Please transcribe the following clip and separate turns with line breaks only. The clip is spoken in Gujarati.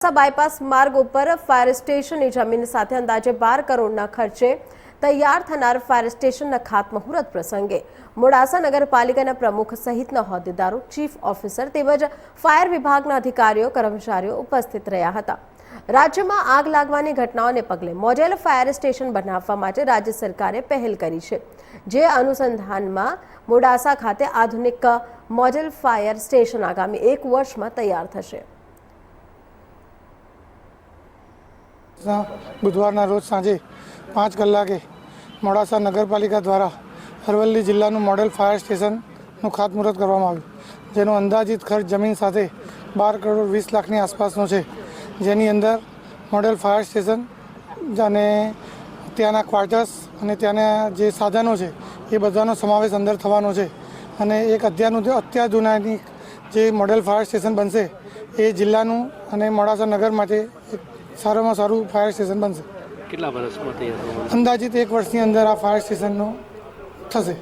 બાયપાસ માર્ગ ઉપર ફાયર સ્ટેશનની જમીન સાથે અંદાજે 12 કરોડના ખર્ચે તૈયાર થનાર ફાયર સ્ટેશનના ખાતમુહૂર્ત પ્રસંગે મોડાસા નગરપાલિકાના પ્રમુખ સહિતના હોદ્દેદારો, ચીફ ઓફિસર તેમજ ફાયર વિભાગના અધિકારીઓ, કર્મચારીઓ ઉપસ્થિત રહ્યા હતા। રાજ્યમાં આગ લાગવાની ઘટનાઓને પગલે મોડેલ ફાયર સ્ટેશન બનાવવા માટે રાજ્ય સરકારે પહેલ કરી છે, જે અનુસંધાનમાં મોડાસા ખાતે આધુનિક મોડેલ ફાયર સ્ટેશન આગામી 1 વર્ષમાં તૈયાર થશે।
बुधवार रोज सांजे 5 कलाके मोडासा नगरपालिका द्वारा अरवली जिल्लाનું मॉडल फायर स्टेशनનું ખાતમુહૂર્ત કરવામાં આવ્યું, જેનો અંદાજિત ખર્ચ જમીન સાથે 12 કરોડ 20 લાખની આસપાસનો છે, જેની અંદર મોડેલ ફાયર સ્ટેશન અને ત્યાંના ક્વાર્ટર્સ અને ત્યાંના જે સાધનો છે એ બધાનો સમાવેશ અંદર થવાનો છે અને એક અત્યાધુનિક જે મોડેલ ફાયર સ્ટેશન બનશે એ જિલ્લાનું અને મોડાસા નગર માટે એક સારામાં સારું ફાયર સ્ટેશન બનશે।
કેટલા વર્ષમાં તૈયાર થવાનું?
અંદાજિત 1 વર્ષની અંદર આ ફાયર સ્ટેશનનો થશે।